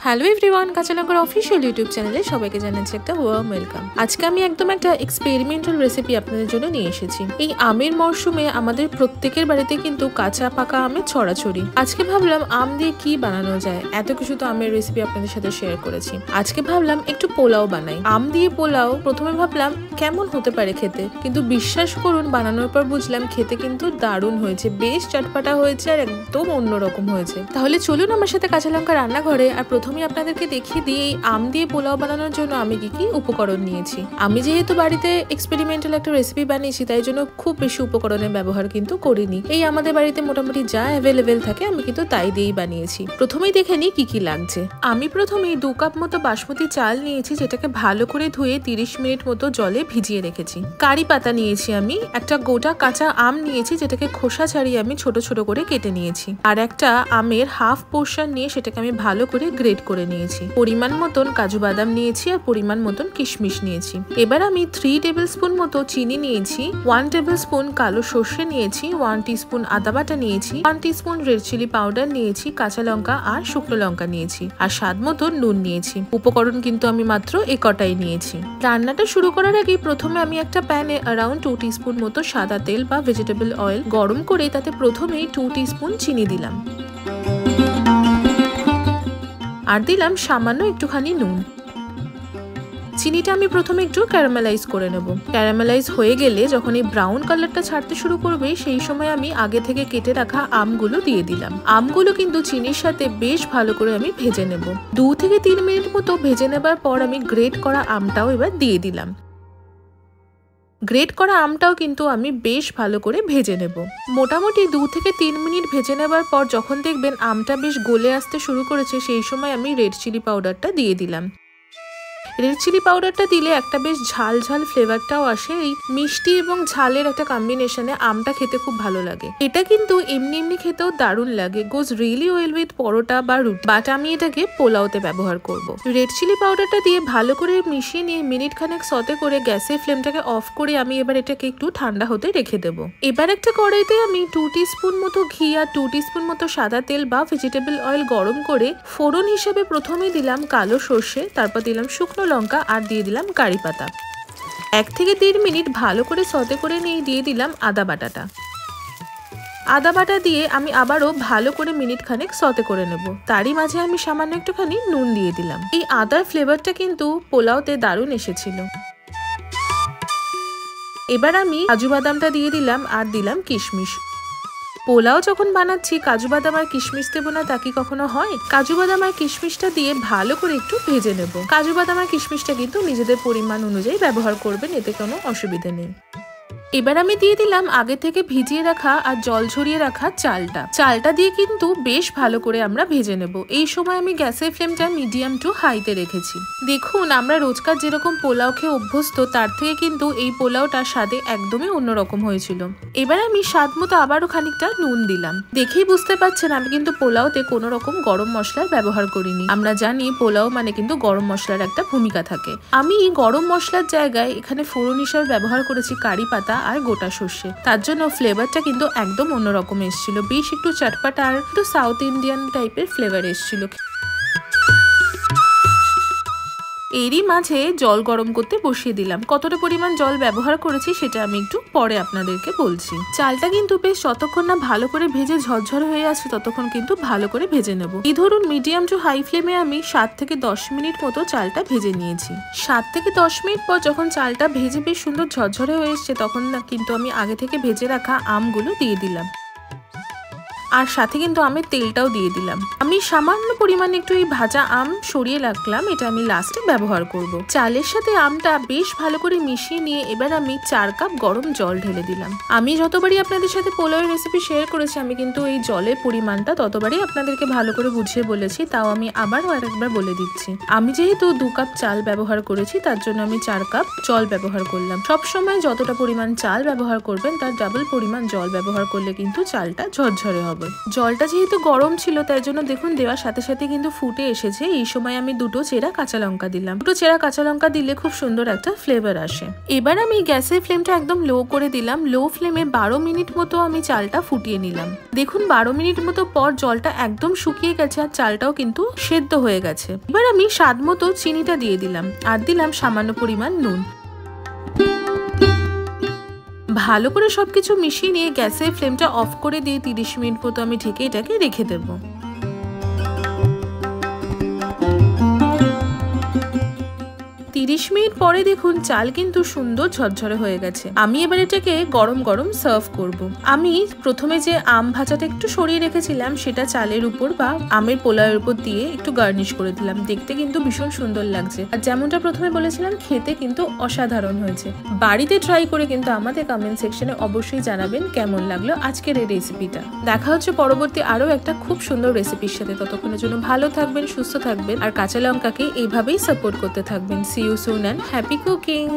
Hello everyone, কাঁচা লঙ্কার official YouTube চ্যানেলে সবাইকে জানাচ্ছি একটা ওয়ার্ম ওয়েলকাম। আজকে আমি একদম একটা এক্সপেরিমেন্টাল রেসিপি আপনাদের জন্য নিয়ে এসেছি। এই আমের মরশুমে আমাদের প্রত্যেকের বাড়িতে কিন্তু কাঁচা পাকা আমের ছড়াছড়ি। আজকে ভাবলাম আম দিয়ে কি বানানো যায়, এত কিছু তো আমের রেসিপি আপনাদের সাথে শেয়ার করেছি। আজকে ভাবলাম একটু পোলাও বানাই। আম দিয়ে পোলাও প্রথমে ভাবলাম কেমন হতে পারে খেতে, কিন্তু বিশ্বাস করুন বানানোর পর বুঝলাম খেতে কিন্তু দারুণ হয়েছে, বেশ চটপাটা হয়েছে আর একদম অন্যরকম হয়েছে। তাহলে চলুন আমার সাথে কাঁচা লঙ্কা রান্নাঘরে। আর প্রথমে আপনাদেরকে দেখিয়ে দিই এই আম দিয়ে পোলাও বানানোর জন্য আমি কি উপকরণ নিয়েছি। আমি যেহেতু বাড়িতে এক্সপেরিমেন্টাল একটা রেসিপি বানিয়েছি, তাই জন্য খুব বেশি উপকরণের ব্যবহার কিন্তু করিনি। এই আমাদের বাড়িতে মোটামুটি যা অ্যাভেলেবেল থাকে আমি কিন্তু তাই দিয়েই বানিয়েছি। প্রথমেই দেখে নিই কি লাগছে। আমি প্রথমেই 2 কাপ মতো বাসমতি চাল নিয়েছি, যেটাকে ভালো করে ধুয়ে 30 মিনিট মতো জলে ভিজিয়ে রেখেছি। কারি পাতা নিয়েছি আমি, একটা গোটা কাঁচা আম নিয়েছি যেটাকে খোসা ছাড়িয়ে আমি ছোট ছোট করে কেটে নিয়েছি, আর একটা আমের হাফ পোর্শন নিয়ে সেটাকে আমি ভালো করে গ্রেট করে নিয়েছি। পরিমাণ মতন কাজু বাদাম নিয়েছি আর পরিমাণ মতন কিশমিশ নিয়েছি। এবার আমি 3 টেবিল স্পুন মতো চিনি নিয়েছি, 1 টেবিল স্পুন কালো সর্ষে নিয়েছি, 1 টিস্পুন আদা বাটা নিয়েছি, 1 টিস্পুন রেড চিলি পাউডার নিয়েছি, কাঁচা লঙ্কা আর শুকনো লঙ্কা নিয়েছি, আর স্বাদ মতো নুন নিয়েছি। উপকরণ কিন্তু আমি মাত্র কটাই নিয়েছি। রান্নাটা শুরু করার আগে প্রথমে আমি একটা প্যানে অ্যারাউন্ড 2 টিস্পুন মতো সাদা তেল বা ভেজিটেবল অয়েল গরম করে তাতে প্রথমেই 2 টিস্পুন চিনি দিলাম, আর দিলাম সামান্য একটুখানি নুন। চিনিটা আমি প্রথমে একটু ক্যারামেলাইজ করে নেব। ক্যারামেলাইজ হয়ে গেলে যখন এই ব্রাউন কালারটা ছাড়তে শুরু করবে, সেই সময় আমি আগে থেকে কেটে রাখা আমগুলো দিয়ে দিলাম। আমগুলো কিন্তু চিনির সাথে বেশ ভালো করে আমি ভেজে নেব। 2 থেকে 3 মিনিট মতো ভেজে নেবার পর আমি গ্রেট করা আমটাও এবার দিয়ে দিলাম। গ্রেট করা আমটাও কিন্তু আমি বেশ ভালো করে ভেজে নেব। মোটামুটি 2 থেকে 3 মিনিট ভেজে নেবার পর যখন দেখবেন আমটা বেশ গলে আসতে শুরু করেছে, সেই সময় আমি রেড চিলি পাউডারটা দিয়ে দিলাম। রেড চিলি পাউডারটা দিলে একটা বেশ ঝাল ঝাল ফ্লেভারটাও আসে। এই মিষ্টি এবং ঝালের একটা কম্বিনেশনে আমটা খেতে খুব ভালো লাগে। এটা কিন্তু এমনি খেতেও দারুণ লাগে, গোজ রিয়েলি ওয়েল উইথ পরোটা বা রুটি, বাট আমি এটাকে পোলাওতে ব্যবহার করব। রেড চিলি পাউডারটা দিয়ে ভালো করে মিশিয়ে নিয়ে মিনিট খানেক সতে করে গ্যাসের ফ্লেমটাকে অফ করে আমি এবার এটাকে একটু ঠান্ডা হতে রেখে দেবো। এবার একটা কড়াইতে আমি 2 টিস্পুন মতো ঘি আর 2 টিস্পুন মতো সাদা তেল বা ভেজিটেবল অয়েল গরম করে ফোড়ন হিসাবে প্রথমে দিলাম কালো সর্ষে, তারপর দিলাম শুকনো লঙ্কা আর দিয়ে দিলাম কারি পাতা। 1 থেকে 1.5 মিনিট ভালো করে সতে করে নিয়ে দিয়ে দিলাম আদা বাটাটা। আদা বাটা দিয়ে আমি আবারও ভালো করে মিনিট খানেক সতে করে নেব। তারই মাঝে আমি সামান্য একটুখানি নুন দিয়ে দিলাম। এই আদার ফ্লেভারটা কিন্তু পোলাওতে দারুণ এসেছিল। এবার আমি কাজু বাদামটা দিয়ে দিলাম আর দিলাম কিশমিশ। পোলাও যখন বানাচ্ছি কাজু বাদাম আর কিশমিশ দেবো না তা কি কখনো হয়? কাজু বাদাম আর কিশমিশটা দিয়ে ভালো করে একটু ভেজে নেব। কাজু বাদাম আর কিশমিশটা কিন্তু নিজেদের পরিমাণ অনুযায়ী ব্যবহার করবেন, এতে কোনো অসুবিধা নেই। এবার আমি দিয়ে দিলাম আগে থেকে ভিজিয়ে রাখা আর জল ঝরিয়ে রাখা চালটা দিয়ে কিন্তু বেশ ভালো করে আমরা ভেজে নেব। এই সময় আমি গ্যাসের ফ্লেমটা মিডিয়াম টু হাইতে রেখেছি। দেখুন, আমরা রোজকার যেরকম পোলাও খেয়ে অভ্যস্ত, তার থেকে কিন্তু এই পোলাওটা স্বাদে একদমই অন্যরকম হয়েছিল। এবার আমি স্বাদ মতো আবারও খানিকটা নুন দিলাম। দেখেই বুঝতে পারছেন আমি কিন্তু পোলাওতে কোনো রকম গরম মশলার ব্যবহার করিনি। আমরা জানি পোলাও মানে কিন্তু গরম মশলার একটা ভূমিকা থাকে। আমি গরম মশলার জায়গায় এখানে ফোড়ন হিসাবে ব্যবহার করেছি কারি পাতা আর গোটা সর্ষে। তার জন্য ফ্লেভারটা কিন্তু একদম অন্যরকম এসেছিল, বেশ একটু চটপাটা আর একটু সাউথ ইন্ডিয়ান টাইপের ফ্লেভার এসেছিল। এরই মাঝে জল গরম করতে বসিয়ে দিলাম। কতটা পরিমাণ জল ব্যবহার করেছি সেটা আমি একটু পরে আপনাদেরকে বলছি। চালটা কিন্তু বেশ যতক্ষণ না ভালো করে ভেজে ঝরঝর হয়ে আসছে ততক্ষণ কিন্তু ভালো করে ভেজে নেব। এই ধরুন মিডিয়াম টু হাই ফ্লেমে আমি 7 থেকে 10 মিনিট মতো চালটা ভেজে নিয়েছি। 7 থেকে 10 মিনিট পর যখন চালটা ভেজে বেশ সুন্দর ঝরঝরে হয়ে এসছে, তখন না কিন্তু আমি আগে থেকে ভেজে রাখা আমগুলো দিয়ে দিলাম, আর সাথে কিন্তু আমের তেলটাও দিয়ে দিলাম। আমি সামান্য পরিমাণে একটু এই ভাজা আম সরিয়ে রাখলাম, এটা আমি লাস্টে ব্যবহার করব। চালের সাথে আমটা বেশ ভালো করে মিশিয়ে নিয়ে এবার আমি 4 কাপ গরম জল ঢেলে দিলাম। আমি যতবারই আপনাদের সাথে পোলাওয়ের রেসিপি শেয়ার করেছি, আমি কিন্তু এই জলের পরিমাণটা ততবারই আপনাদেরকে ভালো করে বুঝিয়ে বলেছি, তাও আমি আবারও আরেকবার বলে দিচ্ছি। আমি যেহেতু 2 কাপ চাল ব্যবহার করেছি, তার জন্য আমি 4 কাপ জল ব্যবহার করলাম। সবসময় যতটা পরিমাণ চাল ব্যবহার করবেন তার ডাবল পরিমাণ জল ব্যবহার করলে কিন্তু চালটা ঝরঝরে হবে। বরাবর। জলটা যেহেতু গরম ছিল তাই জন্য দেখুন দেওয়ার সাথে সাথে কিন্তু ফুটে এসেছে। এই সময় আমি 2টো চেরা কাঁচা লঙ্কা দিলাম। 2টো চেরা কাঁচা লঙ্কা দিলে খুব সুন্দর একটা ফ্লেভার আসে। এবার আমি গ্যাসের ফ্লেমটা একদম লো করে দিলাম। লো ফ্লেমে 12 মিনিট মতো আমি চালটা ফুটিয়ে নিলাম। দেখুন 12 মিনিট মতো পর জলটা একদম শুকিয়ে গেছে আর চালটাও কিন্তু সেদ্ধ হয়ে গেছে। এবার আমি স্বাদ মতো চিনিটা দিয়ে দিলাম আর দিলাম সামান্য পরিমাণ নুন। ভালো করে সবকিছু মিশিয়ে নিয়ে গ্যাসের ফ্লেমটা অফ করে দিয়ে 30 মিনিট মতো আমি ঢেকে এটাকে রেখে দেবো। 30 মিনিট পরে দেখুন চাল কিন্তু সুন্দর ঝরঝরে হয়ে গেছে। আমি এবার এটাকে গরম গরম সার্ভ করব। আমি প্রথমে যে আম ভাজাটা একটু সরিয়ে রেখেছিলাম সেটা চালের উপর বা আমের পোলাওয়ের উপর দিয়ে একটু গার্নিশ করে দিলাম। দেখতে কিন্তু ভীষণ সুন্দর লাগছে আর যেমনটা প্রথমে বলেছিলাম খেতে কিন্তু অসাধারণ হয়েছে। বাড়িতে ট্রাই করে কিন্তু আমাদের কমেন্ট সেকশনে অবশ্যই জানাবেন কেমন লাগলো আজকের এই রেসিপিটা। দেখা হচ্ছে পরবর্তী আরো একটা খুব সুন্দর রেসিপির সাথে। ততক্ষণের জন্য ভালো থাকবেন, সুস্থ থাকবেন আর কাঁচা লঙ্কাকে এইভাবেই সাপোর্ট করতে থাকবেন। See you soon and happy cooking!